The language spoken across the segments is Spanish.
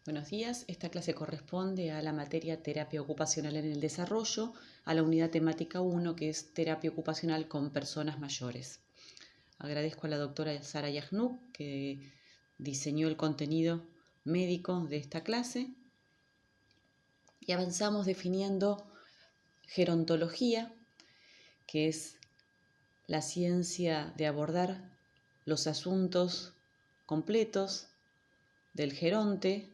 Buenos días, esta clase corresponde a la materia Terapia Ocupacional en el Desarrollo, a la unidad temática 1, que es Terapia Ocupacional con Personas Mayores. Agradezco a la doctora Sara Yajnuk, que diseñó el contenido médico de esta clase. Y avanzamos definiendo gerontología, que es la ciencia de abordar los asuntos completos del geronte,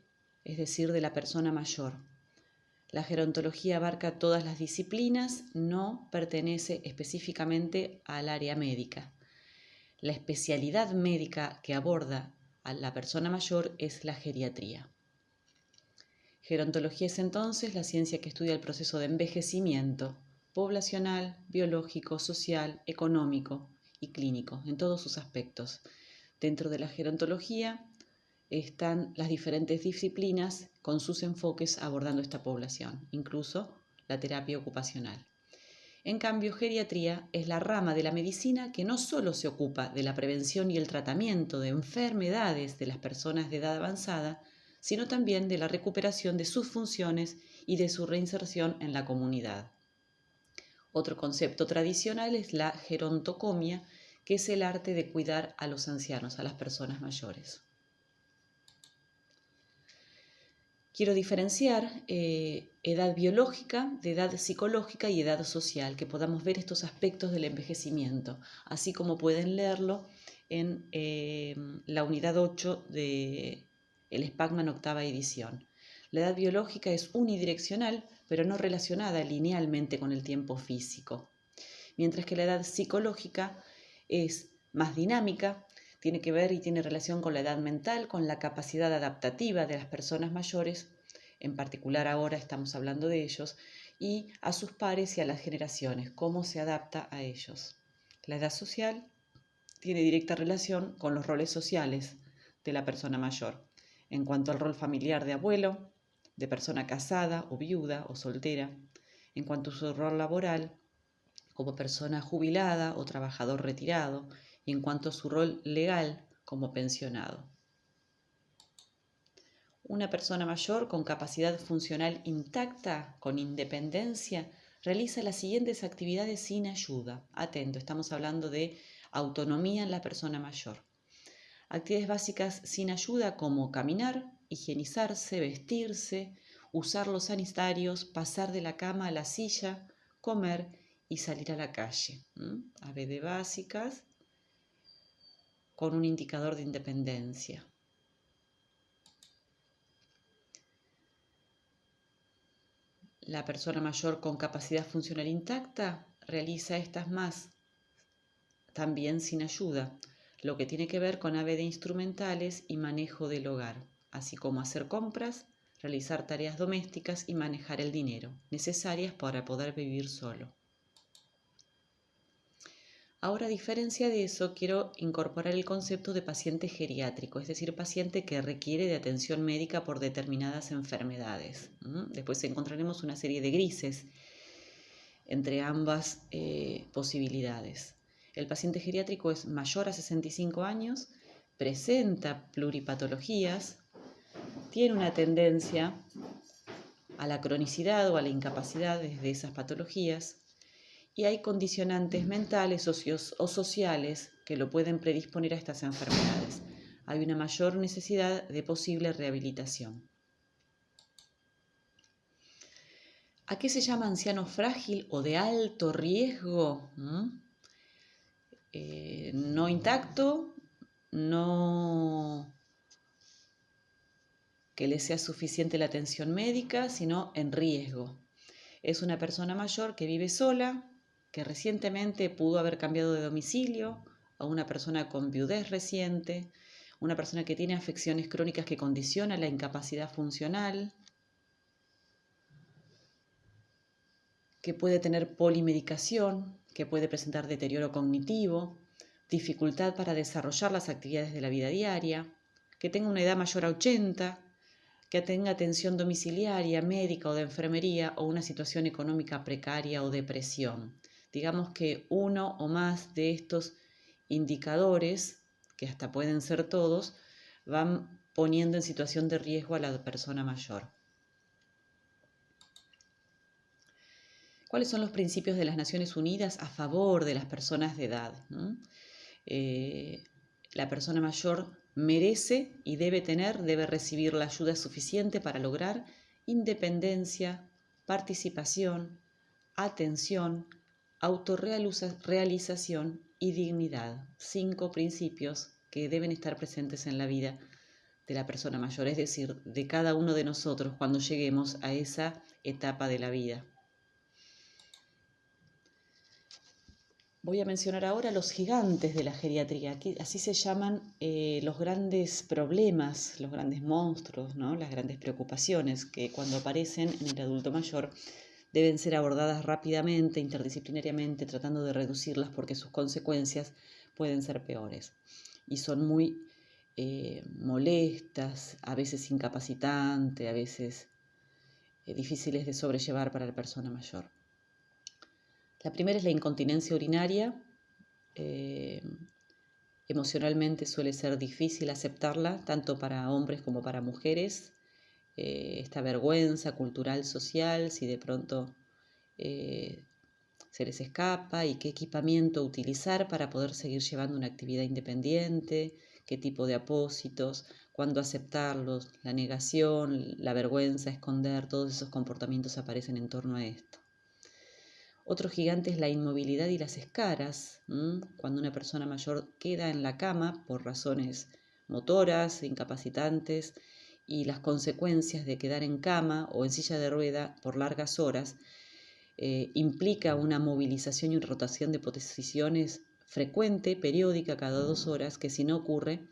es decir, de la persona mayor. La gerontología abarca todas las disciplinas, no pertenece específicamente al área médica. La especialidad médica que aborda a la persona mayor es la geriatría. Gerontología es entonces la ciencia que estudia el proceso de envejecimiento poblacional, biológico, social, económico y clínico, en todos sus aspectos. Dentro de la gerontología están las diferentes disciplinas con sus enfoques abordando esta población, incluso la terapia ocupacional. En cambio, geriatría es la rama de la medicina que no solo se ocupa de la prevención y el tratamiento de enfermedades de las personas de edad avanzada, sino también de la recuperación de sus funciones y de su reinserción en la comunidad. Otro concepto tradicional es la gerontocomia, que es el arte de cuidar a los ancianos, a las personas mayores. Quiero diferenciar edad biológica de edad psicológica y edad social, que podamos ver estos aspectos del envejecimiento, así como pueden leerlo en la unidad 8 de el Spakman octava edición. La edad biológica es unidireccional, pero no relacionada linealmente con el tiempo físico, mientras que la edad psicológica es más dinámica, tiene que ver y tiene relación con la edad mental, con la capacidad adaptativa de las personas mayores, en particular ahora estamos hablando de ellos, y a sus pares y a las generaciones, cómo se adapta a ellos. La edad social tiene directa relación con los roles sociales de la persona mayor, en cuanto al rol familiar de abuelo, de persona casada o viuda o soltera, en cuanto a su rol laboral como persona jubilada o trabajador retirado, y en cuanto a su rol legal como pensionado. Una persona mayor con capacidad funcional intacta, con independencia, realiza las siguientes actividades sin ayuda. Atento, estamos hablando de autonomía en la persona mayor. Actividades básicas sin ayuda como caminar, higienizarse, vestirse, usar los sanitarios, pasar de la cama a la silla, comer y salir a la calle. ABD básicas con un indicador de independencia. La persona mayor con capacidad funcional intacta realiza estas más, también sin ayuda, lo que tiene que ver con ABD instrumentales y manejo del hogar, así como hacer compras, realizar tareas domésticas y manejar el dinero, necesarias para poder vivir solo. Ahora, a diferencia de eso, quiero incorporar el concepto de paciente geriátrico, es decir, paciente que requiere de atención médica por determinadas enfermedades. Después encontraremos una serie de grises entre ambas posibilidades. El paciente geriátrico es mayor a 65 años, presenta pluripatologías, tiene una tendencia a la cronicidad o a la incapacidad de esas patologías, y hay condicionantes mentales o sociales que lo pueden predisponer a estas enfermedades. Hay una mayor necesidad de posible rehabilitación. ¿A qué se llama anciano frágil o de alto riesgo? No intacto, no que le sea suficiente la atención médica, sino en riesgo. Es una persona mayor que vive sola, que recientemente pudo haber cambiado de domicilio, a una persona con viudez reciente, una persona que tiene afecciones crónicas que condicionan la incapacidad funcional, que puede tener polimedicación, que puede presentar deterioro cognitivo, dificultad para desarrollar las actividades de la vida diaria, que tenga una edad mayor a 80, que tenga atención domiciliaria, médica o de enfermería o una situación económica precaria o depresión. Digamos que uno o más de estos indicadores, que hasta pueden ser todos, van poniendo en situación de riesgo a la persona mayor. ¿Cuáles son los principios de las Naciones Unidas a favor de las personas de edad? La persona mayor merece y debe recibir la ayuda suficiente para lograr independencia, participación, atención, autorrealización y dignidad. 5 principios que deben estar presentes en la vida de la persona mayor, es decir, de cada uno de nosotros cuando lleguemos a esa etapa de la vida. Voy a mencionar ahora los gigantes de la geriatría. Aquí, así se llaman los grandes problemas, los grandes monstruos, ¿no? Las grandes preocupaciones que cuando aparecen en el adulto mayor deben ser abordadas rápidamente, interdisciplinariamente, tratando de reducirlas porque sus consecuencias pueden ser peores. Y son muy molestas, a veces incapacitantes, a veces difíciles de sobrellevar para la persona mayor. La primera es la incontinencia urinaria. Emocionalmente suele ser difícil aceptarla, tanto para hombres como para mujeres. Esta vergüenza cultural, social, si de pronto se les escapa, y qué equipamiento utilizar para poder seguir llevando una actividad independiente, qué tipo de apósitos, cuándo aceptarlos, la negación, la vergüenza, esconder, todos esos comportamientos aparecen en torno a esto. Otro gigante es la inmovilidad y las escaras, cuando una persona mayor queda en la cama por razones motoras, incapacitantes, y las consecuencias de quedar en cama o en silla de rueda por largas horas implica una movilización y rotación de posiciones frecuente, periódica, cada 2 horas, que si no ocurre,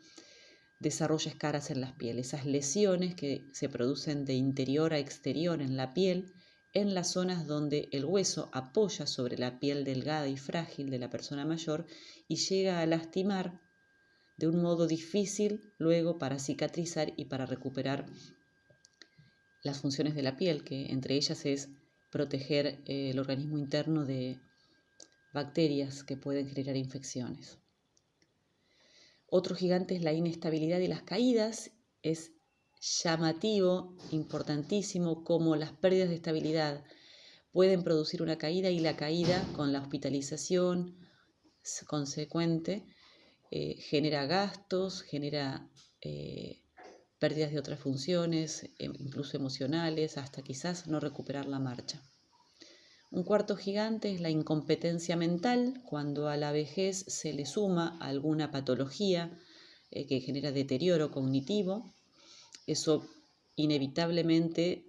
desarrolla escaras en las pieles. Esas lesiones que se producen de interior a exterior en la piel, en las zonas donde el hueso apoya sobre la piel delgada y frágil de la persona mayor y llega a lastimar de un modo difícil luego para cicatrizar y para recuperar las funciones de la piel, que entre ellas es proteger el organismo interno de bacterias que pueden generar infecciones. Otro gigante es la inestabilidad y las caídas. Es llamativo, importantísimo, cómo las pérdidas de estabilidad pueden producir una caída, y la caída con la hospitalización consecuente genera gastos, genera pérdidas de otras funciones, incluso emocionales, hasta quizás no recuperar la marcha. Un cuarto gigante es la incompetencia mental, cuando a la vejez se le suma alguna patología que genera deterioro cognitivo. Eso inevitablemente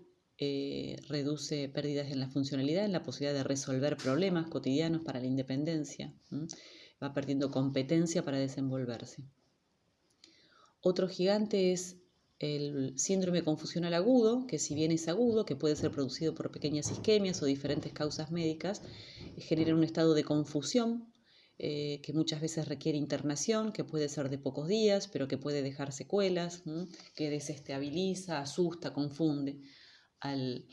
reduce pérdidas en la funcionalidad, en la posibilidad de resolver problemas cotidianos para la independencia. Va perdiendo competencia para desenvolverse. Otro gigante es el síndrome confusional agudo, que si bien es agudo, que puede ser producido por pequeñas isquemias o diferentes causas médicas, genera un estado de confusión que muchas veces requiere internación, que puede ser de pocos días, pero que puede dejar secuelas, que desestabiliza, asusta, confunde al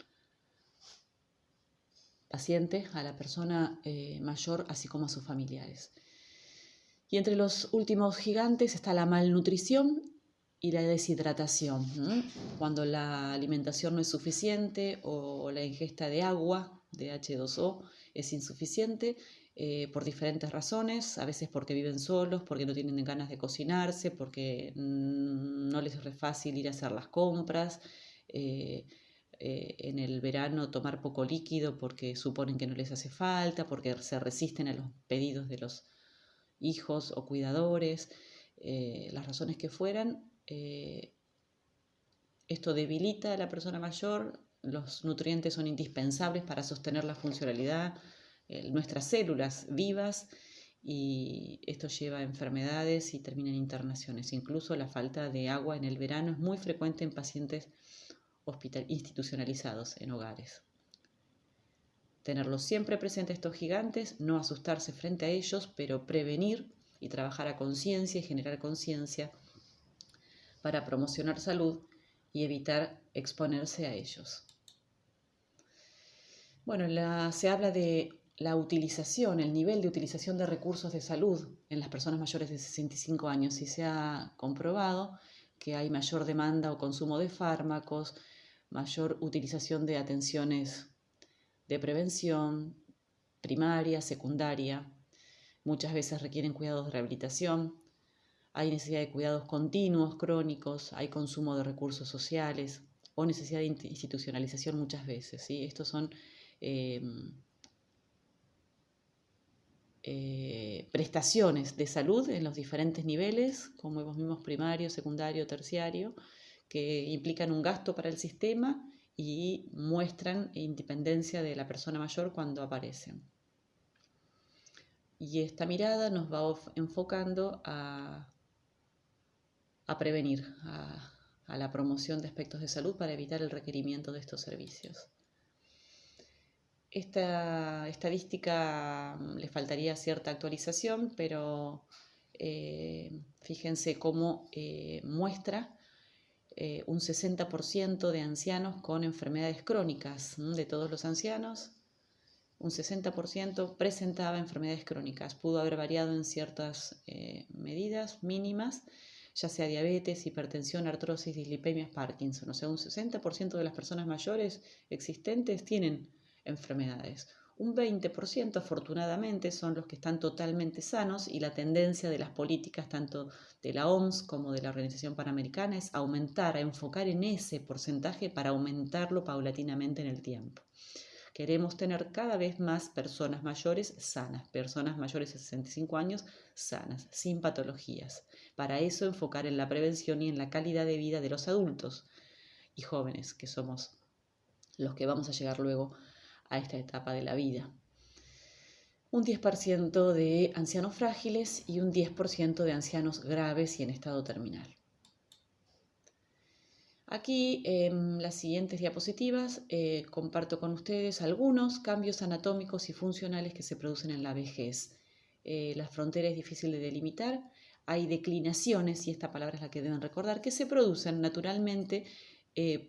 paciente, a la persona mayor, así como a sus familiares. Y entre los últimos gigantes está la malnutrición y la deshidratación, cuando la alimentación no es suficiente o la ingesta de agua, de H2O, es insuficiente por diferentes razones, a veces porque viven solos, porque no tienen ganas de cocinarse, porque no les es fácil ir a hacer las compras, en el verano tomar poco líquido porque suponen que no les hace falta, porque se resisten a los pedidos de los hijos o cuidadores, las razones que fueran. Esto debilita a la persona mayor. Los nutrientes son indispensables para sostener la funcionalidad, nuestras células vivas, y esto lleva a enfermedades y termina en internaciones. Incluso la falta de agua en el verano es muy frecuente en pacientes institucionalizados en hogares. Tenerlos siempre presentes estos gigantes, no asustarse frente a ellos, pero prevenir y trabajar a conciencia y generar conciencia para promocionar salud y evitar exponerse a ellos. Bueno, se habla de la utilización, el nivel de utilización de recursos de salud en las personas mayores de 65 años, y se ha comprobado que hay mayor demanda o consumo de fármacos, mayor utilización de atenciones de prevención, primaria, secundaria. Muchas veces requieren cuidados de rehabilitación. Hay necesidad de cuidados continuos, crónicos, hay consumo de recursos sociales o necesidad de institucionalización muchas veces, ¿sí? Estos son prestaciones de salud en los diferentes niveles, como vimos, primario, secundario, terciario, que implican un gasto para el sistema y muestran independencia de la persona mayor cuando aparecen. Y esta mirada nos va enfocando a prevenir, a la promoción de aspectos de salud para evitar el requerimiento de estos servicios. Esta estadística le faltaría cierta actualización, pero fíjense cómo muestra un 60% de ancianos con enfermedades crónicas. De todos los ancianos, un 60% presentaba enfermedades crónicas. Pudo haber variado en ciertas medidas mínimas, ya sea diabetes, hipertensión, artrosis, dislipemias, Parkinson. O sea, un 60% de las personas mayores existentes tienen enfermedades. Un 20% afortunadamente son los que están totalmente sanos, y la tendencia de las políticas tanto de la OMS como de la Organización Panamericana es aumentar, a enfocar en ese porcentaje para aumentarlo paulatinamente en el tiempo. Queremos tener cada vez más personas mayores sanas, personas mayores de 65 años sanas, sin patologías. Para eso enfocar en la prevención y en la calidad de vida de los adultos y jóvenes, que somos los que vamos a llegar luego a esta etapa de la vida. Un 10% de ancianos frágiles y un 10% de ancianos graves y en estado terminal. Aquí en las siguientes diapositivas comparto con ustedes algunos cambios anatómicos y funcionales que se producen en la vejez. La frontera es difícil de delimitar. Hay declinaciones, y esta palabra es la que deben recordar, que se producen naturalmente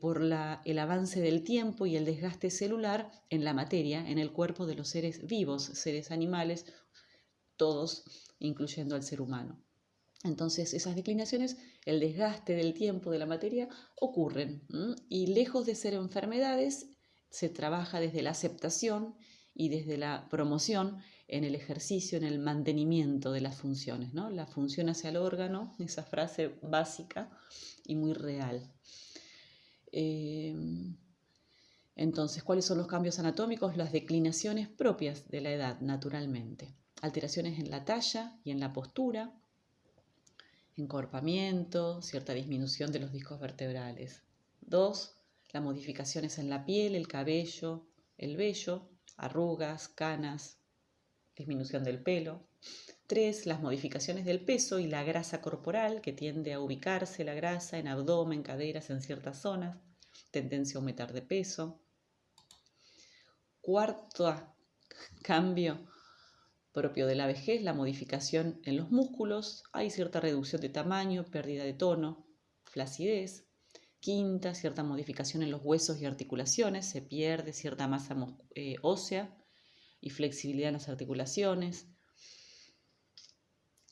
por el avance del tiempo y el desgaste celular en la materia, en el cuerpo de los seres vivos, seres animales, todos, incluyendo al ser humano. Entonces, esas declinaciones, el desgaste del tiempo de la materia, ocurren, y lejos de ser enfermedades, se trabaja desde la aceptación y desde la promoción en el ejercicio, en el mantenimiento de las funciones, ¿no? La función hacia el órgano, esa frase básica y muy real. Entonces, ¿cuáles son los cambios anatómicos? Las declinaciones propias de la edad, naturalmente. Alteraciones en la talla y en la postura, encorpamiento, cierta disminución de los discos vertebrales. 2. Las modificaciones en la piel, el cabello, el vello, arrugas, canas, disminución del pelo. 3. Las modificaciones del peso y la grasa corporal, que tiende a ubicarse la grasa en abdomen, caderas, en ciertas zonas, tendencia a aumentar de peso. 4. Cambio propio de la vejez, la modificación en los músculos. Hay cierta reducción de tamaño, pérdida de tono, flacidez. 5. Cierta modificación en los huesos y articulaciones, se pierde cierta masa ósea y flexibilidad en las articulaciones.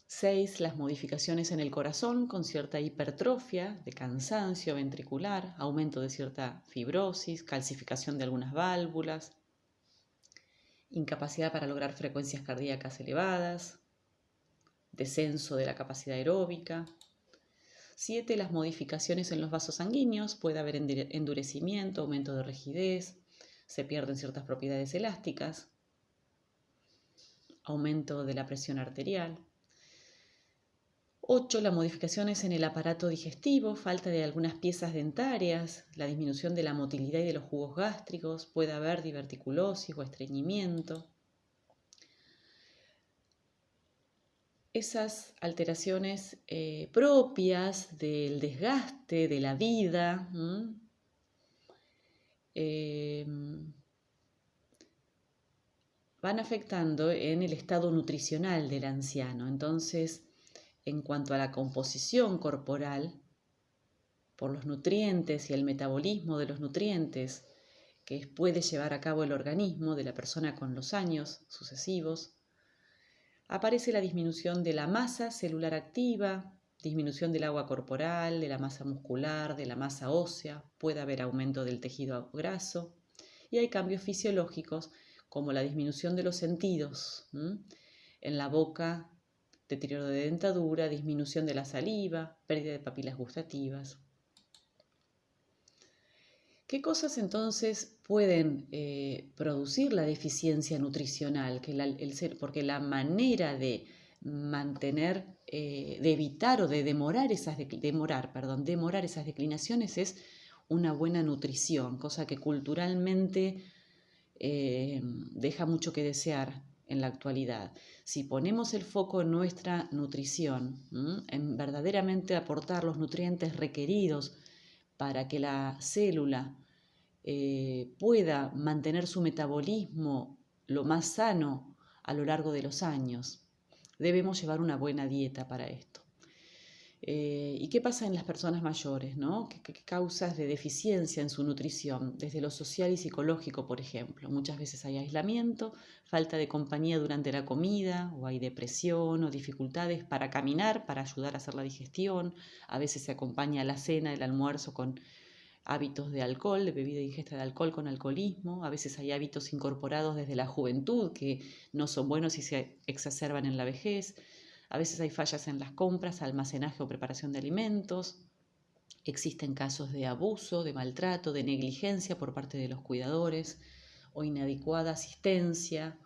6. Las modificaciones en el corazón, con cierta hipertrofia, de cansancio ventricular, aumento de cierta fibrosis, calcificación de algunas válvulas, incapacidad para lograr frecuencias cardíacas elevadas, descenso de la capacidad aeróbica. 7. Las modificaciones en los vasos sanguíneos, puede haber endurecimiento, aumento de rigidez, se pierden ciertas propiedades elásticas, aumento de la presión arterial. 8. Las modificaciones en el aparato digestivo, falta de algunas piezas dentarias, la disminución de la motilidad y de los jugos gástricos, puede haber diverticulosis o estreñimiento. Esas alteraciones propias del desgaste de la vida van afectando en el estado nutricional del anciano. Entonces, en cuanto a la composición corporal, por los nutrientes y el metabolismo de los nutrientes que puede llevar a cabo el organismo de la persona con los años sucesivos, aparece la disminución de la masa celular activa, disminución del agua corporal, de la masa muscular, de la masa ósea, puede haber aumento del tejido graso y hay cambios fisiológicos como la disminución de los sentidos, en la boca, deterioro de dentadura, disminución de la saliva, pérdida de papilas gustativas. ¿Qué cosas entonces pueden producir la deficiencia nutricional? Porque la manera de mantener, de evitar o de demorar esas declinaciones es una buena nutrición, cosa que culturalmente deja mucho que desear en la actualidad. Si ponemos el foco en nuestra nutrición, en verdaderamente aportar los nutrientes requeridos para que la célula pueda mantener su metabolismo lo más sano a lo largo de los años, debemos llevar una buena dieta para esto. ¿Y qué pasa en las personas mayores, ¿no? ¿Qué causas de deficiencia en su nutrición? Desde lo social y psicológico, por ejemplo. Muchas veces hay aislamiento, falta de compañía durante la comida, o hay depresión o dificultades para caminar, para ayudar a hacer la digestión. A veces se acompaña la cena, el almuerzo con hábitos de alcohol, de bebida e ingesta de alcohol con alcoholismo. A veces hay hábitos incorporados desde la juventud que no son buenos y se exacerban en la vejez. A veces hay fallas en las compras, almacenaje o preparación de alimentos. Existen casos de abuso, de maltrato, de negligencia por parte de los cuidadores o inadecuada asistencia,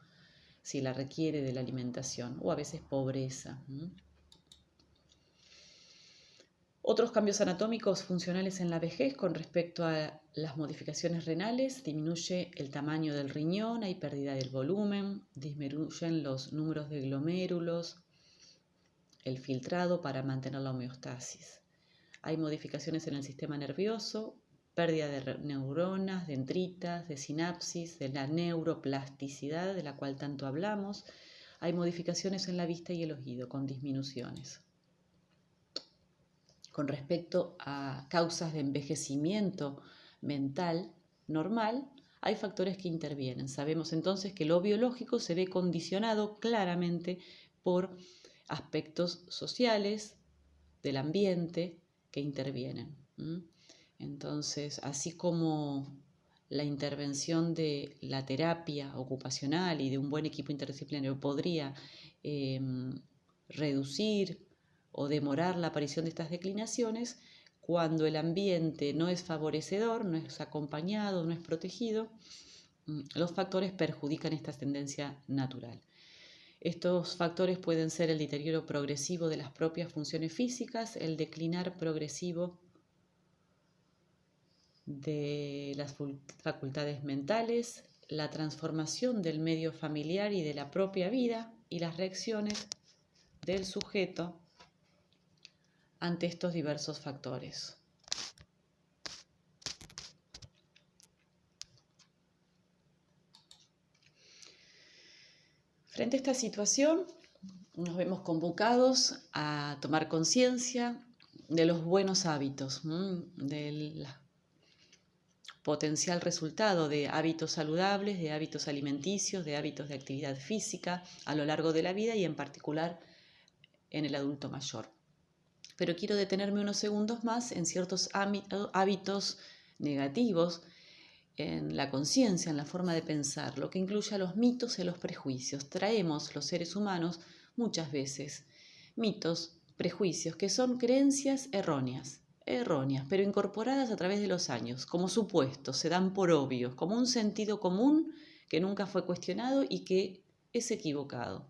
si la requiere, de la alimentación, o a veces pobreza. Otros cambios anatómicos funcionales en la vejez con respecto a las modificaciones renales: disminuye el tamaño del riñón, hay pérdida del volumen, disminuyen los números de glomérulos, el filtrado para mantener la homeostasis. Hay modificaciones en el sistema nervioso, pérdida de neuronas, dendritas, de sinapsis, de la neuroplasticidad de la cual tanto hablamos. Hay modificaciones en la vista y el oído con disminuciones. Con respecto a causas de envejecimiento mental normal, hay factores que intervienen. Sabemos entonces que lo biológico se ve condicionado claramente por aspectos sociales, del ambiente, que intervienen. Entonces, así como la intervención de la terapia ocupacional y de un buen equipo interdisciplinario podría reducir o demorar la aparición de estas declinaciones, cuando el ambiente no es favorecedor, no es acompañado, no es protegido, los factores perjudican esta tendencia natural. Estos factores pueden ser el deterioro progresivo de las propias funciones físicas, el declinar progresivo de las facultades mentales, la transformación del medio familiar y de la propia vida y las reacciones del sujeto ante estos diversos factores. Frente a esta situación, nos vemos convocados a tomar conciencia de los buenos hábitos, del potencial resultado de hábitos saludables, de hábitos alimenticios, de hábitos de actividad física a lo largo de la vida y en particular en el adulto mayor. Pero quiero detenerme unos segundos más en ciertos hábitos negativos en la conciencia, en la forma de pensar, lo que incluye a los mitos y a los prejuicios. Traemos los seres humanos muchas veces mitos, prejuicios, que son creencias erróneas, pero incorporadas a través de los años, como supuestos, se dan por obvios, como un sentido común que nunca fue cuestionado y que es equivocado.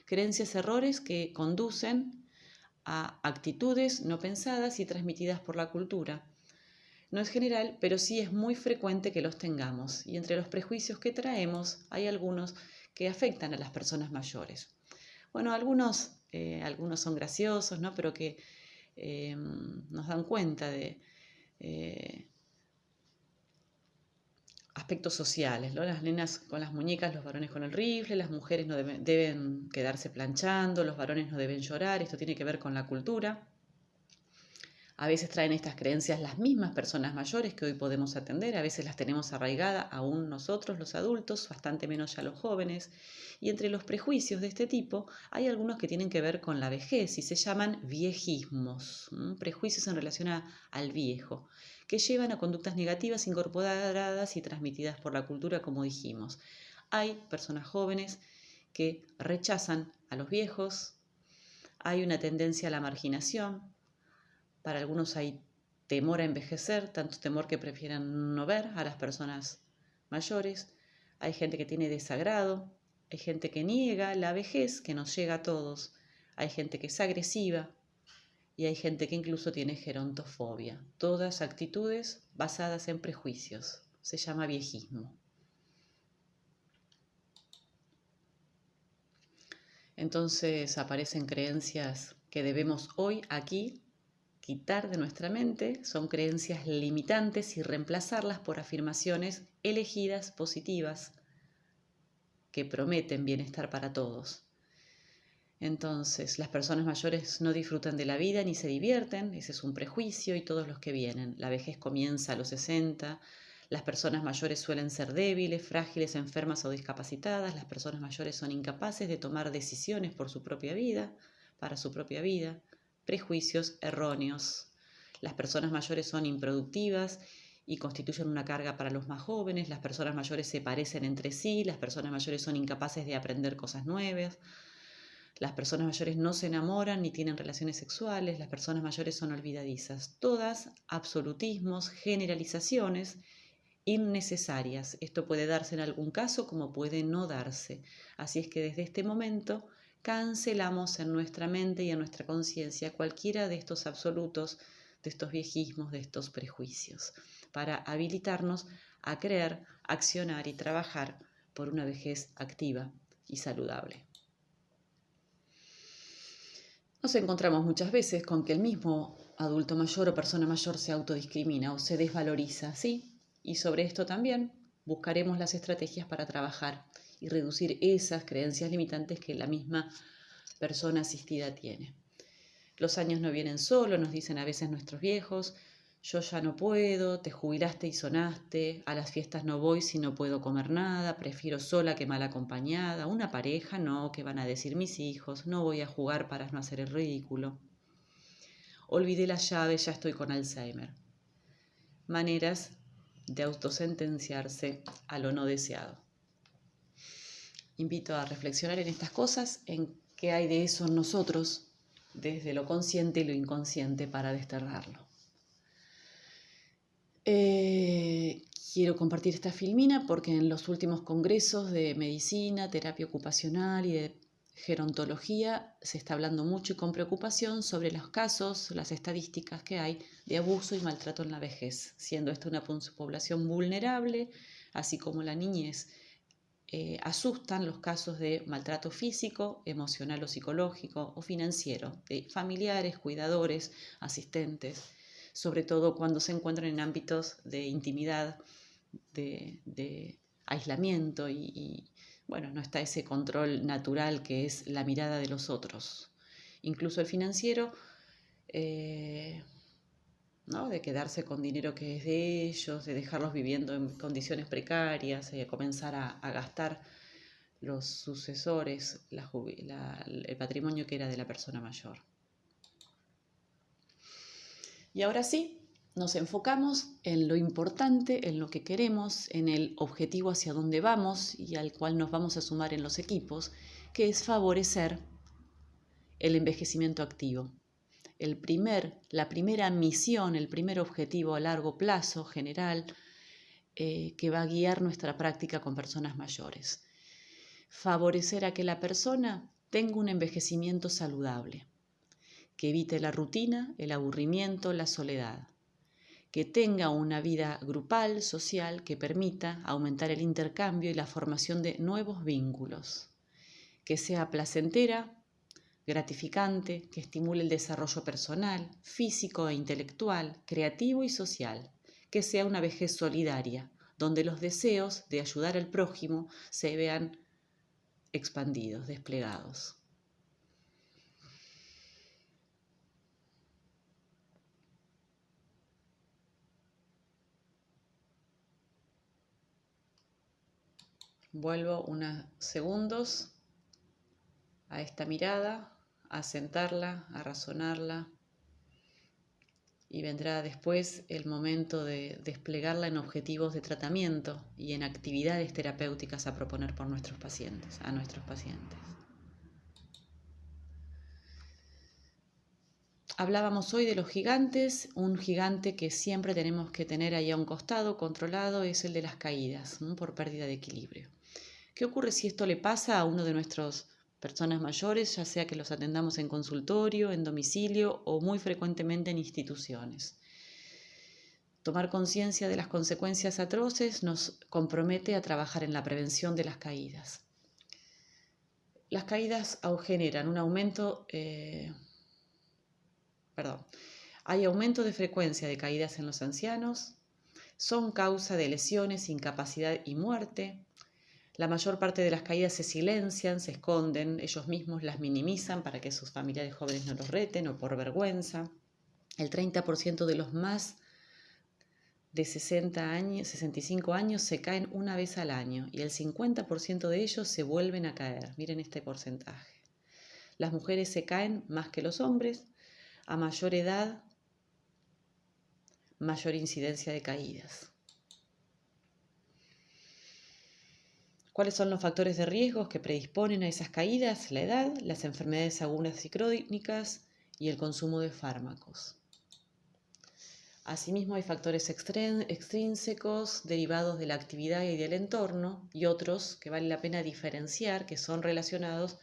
Creencias, errores que conducen a actitudes no pensadas y transmitidas por la cultura. No es general, pero sí es muy frecuente que los tengamos, y entre los prejuicios que traemos hay algunos que afectan a las personas mayores. Bueno, algunos son graciosos, ¿no? Pero que nos dan cuenta de aspectos sociales, ¿no? Las nenas con las muñecas, los varones con el rifle, las mujeres no deben quedarse planchando, los varones no deben llorar, esto tiene que ver con la cultura. A veces traen estas creencias las mismas personas mayores que hoy podemos atender, a veces las tenemos arraigadas aún nosotros los adultos, bastante menos ya los jóvenes. Y entre los prejuicios de este tipo hay algunos que tienen que ver con la vejez y se llaman viejismos, prejuicios en relación al viejo, que llevan a conductas negativas incorporadas y transmitidas por la cultura, como dijimos. Hay personas jóvenes que rechazan a los viejos, hay una tendencia a la marginación. Para algunos hay temor a envejecer, tanto temor que prefieran no ver a las personas mayores. Hay gente que tiene desagrado, hay gente que niega la vejez que nos llega a todos. Hay gente que es agresiva y hay gente que incluso tiene gerontofobia. Todas actitudes basadas en prejuicios. Se llama viejismo. Entonces aparecen creencias que debemos hoy, aquí, quitar de nuestra mente. Son creencias limitantes y reemplazarlas por afirmaciones elegidas, positivas, que prometen bienestar para todos. Entonces, las personas mayores no disfrutan de la vida ni se divierten, ese es un prejuicio, y todos los que vienen. La vejez comienza a los 60, las personas mayores suelen ser débiles, frágiles, enfermas o discapacitadas, las personas mayores son incapaces de tomar decisiones por su propia vida, para su propia vida, prejuicios erróneos. Las personas mayores son improductivas y constituyen una carga para los más jóvenes, las personas mayores se parecen entre sí, las personas mayores son incapaces de aprender cosas nuevas, las personas mayores no se enamoran ni tienen relaciones sexuales, las personas mayores son olvidadizas. Todas absolutismos, generalizaciones innecesarias. Esto puede darse en algún caso como puede no darse. Así es que desde este momento cancelamos en nuestra mente y en nuestra conciencia cualquiera de estos absolutos, de estos viejismos, de estos prejuicios, para habilitarnos a creer, accionar y trabajar por una vejez activa y saludable. Nos encontramos muchas veces con que el mismo adulto mayor o persona mayor se autodiscrimina o se desvaloriza, ¿sí? Y sobre esto también buscaremos las estrategias para trabajar y reducir esas creencias limitantes que la misma persona asistida tiene. Los años no vienen solos, nos dicen a veces nuestros viejos. Yo ya no puedo, te jubilaste y sonaste, a las fiestas no voy si no puedo comer nada, prefiero sola que mal acompañada, una pareja no, ¿qué van a decir mis hijos? No voy a jugar para no hacer el ridículo. Olvidé la llave, ya estoy con Alzheimer. Maneras de autosentenciarse a lo no deseado. Invito a reflexionar en estas cosas, en qué hay de eso en nosotros, desde lo consciente y lo inconsciente, para desterrarlo. Quiero compartir esta filmina porque en los últimos congresos de medicina, terapia ocupacional y de gerontología se está hablando mucho y con preocupación sobre los casos, las estadísticas que hay de abuso y maltrato en la vejez, siendo esta una población vulnerable, así como la niñez. Asustan los casos de maltrato físico, emocional o psicológico o financiero, de familiares, cuidadores, asistentes, sobre todo cuando se encuentran en ámbitos de intimidad, de aislamiento y, bueno, no está ese control natural que es la mirada de los otros. Incluso el financiero, ¿no? De quedarse con dinero que es de ellos, de dejarlos viviendo en condiciones precarias, comenzar a gastar los sucesores, el patrimonio que era de la persona mayor. Y ahora sí, nos enfocamos en lo importante, en lo que queremos, en el objetivo hacia dónde vamos y al cual nos vamos a sumar en los equipos, que es favorecer el envejecimiento activo. La primera misión, el primer objetivo a largo plazo general que va a guiar nuestra práctica con personas mayores. Favorecer a que la persona tenga un envejecimiento saludable, que evite la rutina, el aburrimiento, la soledad, que tenga una vida grupal, social, que permita aumentar el intercambio y la formación de nuevos vínculos, que sea placentera, gratificante, que estimule el desarrollo personal, físico e intelectual, creativo y social, que sea una vejez solidaria, donde los deseos de ayudar al prójimo se vean expandidos, desplegados. Vuelvo unos segundos a esta mirada, a sentarla, a razonarla, y vendrá después el momento de desplegarla en objetivos de tratamiento y en actividades terapéuticas a proponer por nuestros pacientes, a nuestros pacientes. Hablábamos hoy de los gigantes. Un gigante que siempre tenemos que tener ahí a un costado, controlado, es el de las caídas, ¿no? Por pérdida de equilibrio. ¿Qué ocurre si esto le pasa a uno de nuestras personas mayores, ya sea que los atendamos en consultorio, en domicilio o muy frecuentemente en instituciones? Tomar conciencia de las consecuencias atroces nos compromete a trabajar en la prevención de las caídas. Las caídas generan un aumento, hay aumento de frecuencia de caídas en los ancianos, son causa de lesiones, incapacidad y muerte. La mayor parte de las caídas se silencian, se esconden, ellos mismos las minimizan para que sus familiares jóvenes no los reten o por vergüenza. El 30% de los más de 65 años se caen una vez al año y el 50% de ellos se vuelven a caer. Miren este porcentaje. Las mujeres se caen más que los hombres. A mayor edad, mayor incidencia de caídas. ¿Cuáles son los factores de riesgo que predisponen a esas caídas? La edad, las enfermedades agudas y crónicas y el consumo de fármacos. Asimismo, hay factores extrínsecos derivados de la actividad y del entorno y otros que vale la pena diferenciar, que son relacionados,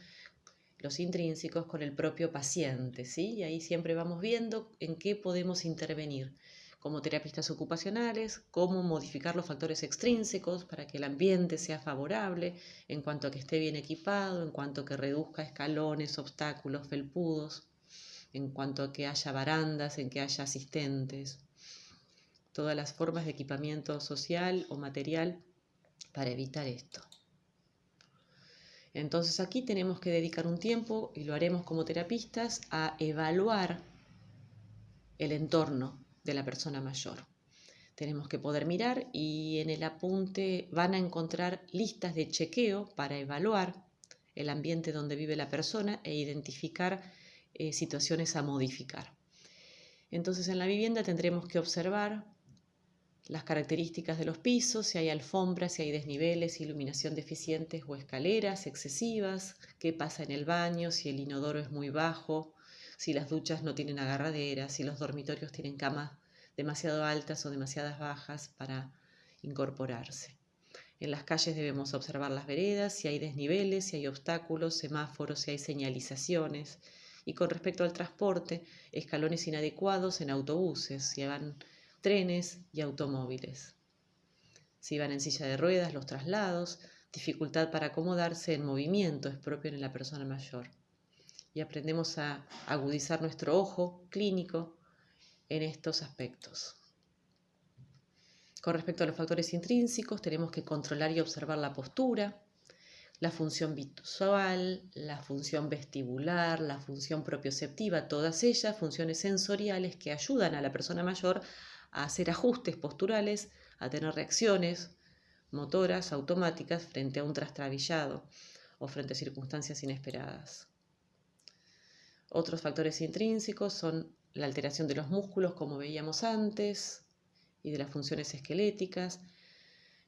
los intrínsecos, con el propio paciente, ¿sí? Y ahí siempre vamos viendo en qué podemos intervenir como terapistas ocupacionales, cómo modificar los factores extrínsecos para que el ambiente sea favorable, en cuanto a que esté bien equipado, en cuanto a que reduzca escalones, obstáculos, felpudos, en cuanto a que haya barandas, en que haya asistentes, todas las formas de equipamiento social o material para evitar esto. Entonces aquí tenemos que dedicar un tiempo, y lo haremos como terapistas, a evaluar el entorno de la persona mayor. Tenemos que poder mirar y en el apunte van a encontrar listas de chequeo para evaluar el ambiente donde vive la persona e identificar situaciones a modificar. Entonces en la vivienda tendremos que observar las características de los pisos, si hay alfombras, si hay desniveles, iluminación deficiente o escaleras excesivas, qué pasa en el baño, si el inodoro es muy bajo, si las duchas no tienen agarraderas, si los dormitorios tienen camas demasiado altas o demasiadas bajas para incorporarse. En las calles debemos observar las veredas, si hay desniveles, si hay obstáculos, semáforos, si hay señalizaciones. Y con respecto al transporte, escalones inadecuados en autobuses, si van trenes y automóviles. Si van en silla de ruedas, los traslados, dificultad para acomodarse en movimiento es propio en la persona mayor. Y aprendemos a agudizar nuestro ojo clínico en estos aspectos. Con respecto a los factores intrínsecos, tenemos que controlar y observar la postura, la función visual, la función vestibular, la función propioceptiva, todas ellas funciones sensoriales que ayudan a la persona mayor a hacer ajustes posturales, a tener reacciones motoras automáticas frente a un trastrabillado o frente a circunstancias inesperadas. Otros factores intrínsecos son la alteración de los músculos, como veíamos antes, y de las funciones esqueléticas,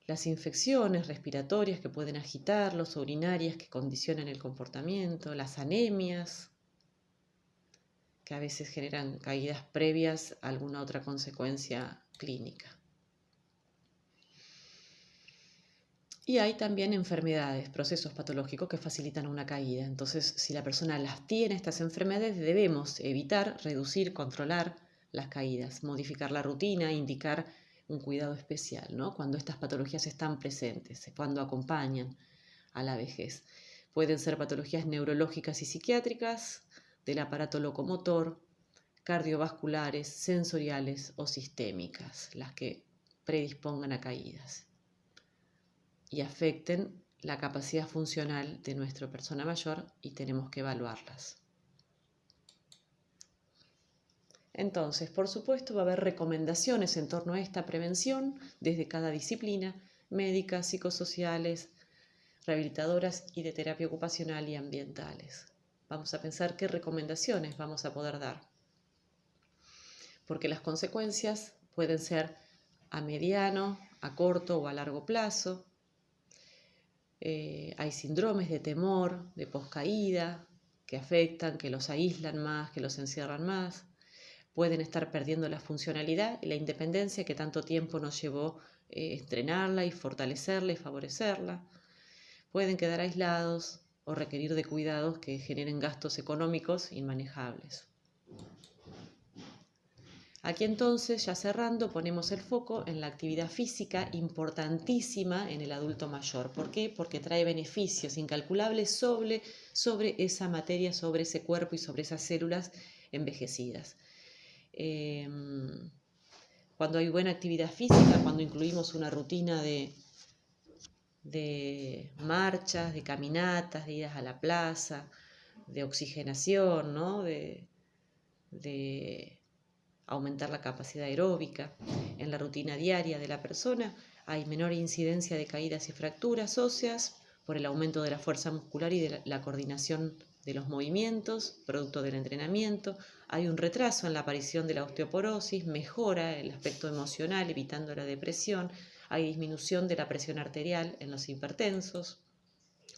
las infecciones respiratorias que pueden agitarlos, o urinarias que condicionan el comportamiento, las anemias, que a veces generan caídas previas a alguna otra consecuencia clínica. Y hay también enfermedades, procesos patológicos que facilitan una caída. Entonces, si la persona las tiene, estas enfermedades, debemos evitar, reducir, controlar las caídas, modificar la rutina, indicar un cuidado especial, ¿no? Cuando estas patologías están presentes, cuando acompañan a la vejez. Pueden ser patologías neurológicas y psiquiátricas, del aparato locomotor, cardiovasculares, sensoriales o sistémicas, las que predispongan a caídas y afecten la capacidad funcional de nuestra persona mayor, y tenemos que evaluarlas. Entonces, por supuesto, va a haber recomendaciones en torno a esta prevención desde cada disciplina, médicas, psicosociales, rehabilitadoras y de terapia ocupacional y ambientales. Vamos a pensar qué recomendaciones vamos a poder dar, porque las consecuencias pueden ser a mediano, a corto o a largo plazo. Hay síndromes de temor, de poscaída, que afectan, que los aíslan más, que los encierran más. Pueden estar perdiendo la funcionalidad y la independencia que tanto tiempo nos llevó entrenarla y fortalecerla y favorecerla. Pueden quedar aislados o requerir de cuidados que generen gastos económicos inmanejables. Aquí entonces, ya cerrando, ponemos el foco en la actividad física importantísima en el adulto mayor. ¿Por qué? Porque trae beneficios incalculables sobre esa materia, sobre ese cuerpo y sobre esas células envejecidas. Cuando hay buena actividad física, cuando incluimos una rutina de marchas, de caminatas, de idas a la plaza, de oxigenación, ¿no? de aumentar la capacidad aeróbica en la rutina diaria de la persona, hay menor incidencia de caídas y fracturas óseas por el aumento de la fuerza muscular y de la coordinación de los movimientos, producto del entrenamiento. Hay un retraso en la aparición de la osteoporosis, mejora el aspecto emocional, evitando la depresión. Hay disminución de la presión arterial en los hipertensos.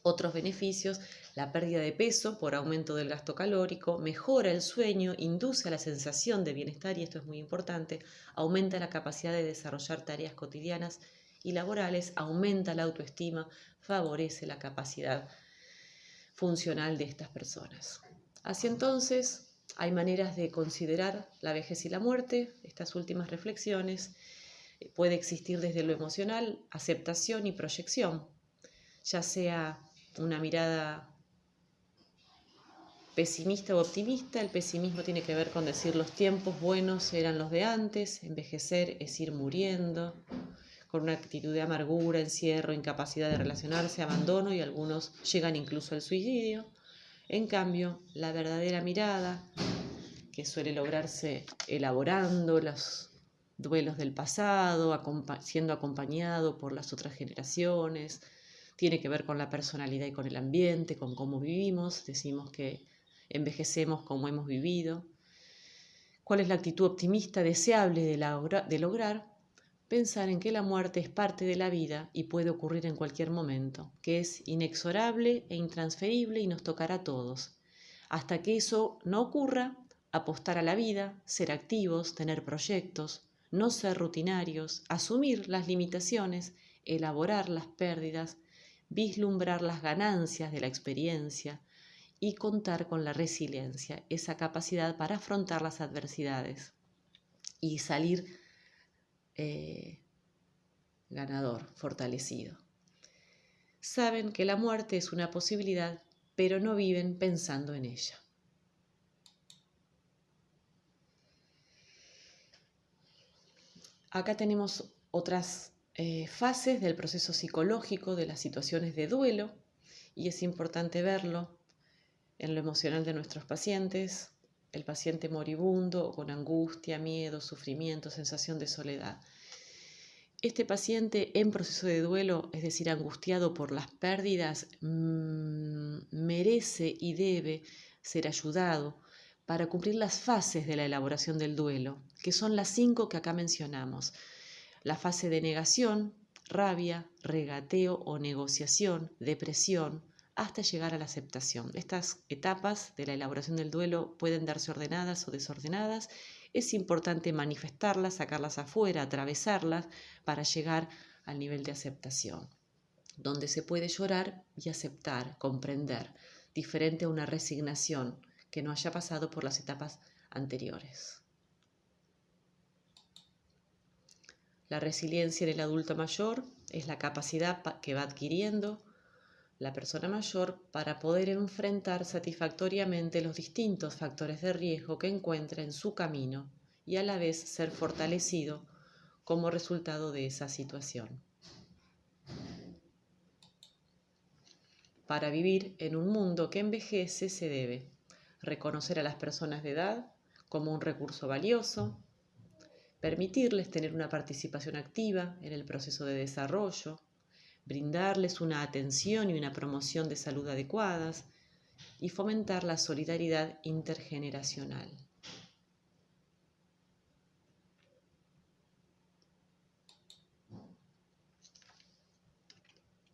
Otros beneficios: la pérdida de peso por aumento del gasto calórico, mejora el sueño, induce a la sensación de bienestar, y esto es muy importante, aumenta la capacidad de desarrollar tareas cotidianas y laborales, aumenta la autoestima, favorece la capacidad funcional de estas personas. Así entonces, hay maneras de considerar la vejez y la muerte. Estas últimas reflexiones: puede existir desde lo emocional, aceptación y proyección, ya sea una mirada pesimista o optimista. El pesimismo tiene que ver con decir los tiempos buenos eran los de antes, envejecer es ir muriendo, con una actitud de amargura, encierro, incapacidad de relacionarse, abandono, y algunos llegan incluso al suicidio. En cambio, la verdadera mirada, que suele lograrse elaborando los duelos del pasado, siendo acompañado por las otras generaciones, tiene que ver con la personalidad y con el ambiente, con cómo vivimos. Decimos que envejecemos como hemos vivido. ¿Cuál es la actitud optimista deseable de lograr? Pensar en que la muerte es parte de la vida y puede ocurrir en cualquier momento, que es inexorable e intransferible y nos tocará a todos. Hasta que eso no ocurra, apostar a la vida, ser activos, tener proyectos, no ser rutinarios, asumir las limitaciones, elaborar las pérdidas, vislumbrar las ganancias de la experiencia y contar con la resiliencia, esa capacidad para afrontar las adversidades y salir ganador, fortalecido. Saben que la muerte es una posibilidad, pero no viven pensando en ella. Acá tenemos otras fases del proceso psicológico de las situaciones de duelo, y es importante verlo en lo emocional de nuestros pacientes. El paciente moribundo o con angustia, miedo, sufrimiento, sensación de soledad. Este paciente en proceso de duelo, es decir, angustiado por las pérdidas, merece y debe ser ayudado para cumplir las fases de la elaboración del duelo, que son las 5 que acá mencionamos. La fase de negación, rabia, regateo o negociación, depresión, hasta llegar a la aceptación. Estas etapas de la elaboración del duelo pueden darse ordenadas o desordenadas. Es importante manifestarlas, sacarlas afuera, atravesarlas para llegar al nivel de aceptación, donde se puede llorar y aceptar, comprender, diferente a una resignación que no haya pasado por las etapas anteriores. La resiliencia en el adulto mayor es la capacidad que va adquiriendo la persona mayor para poder enfrentar satisfactoriamente los distintos factores de riesgo que encuentra en su camino y a la vez ser fortalecido como resultado de esa situación. Para vivir en un mundo que envejece se debe reconocer a las personas de edad como un recurso valioso, permitirles tener una participación activa en el proceso de desarrollo, brindarles una atención y una promoción de salud adecuadas y fomentar la solidaridad intergeneracional.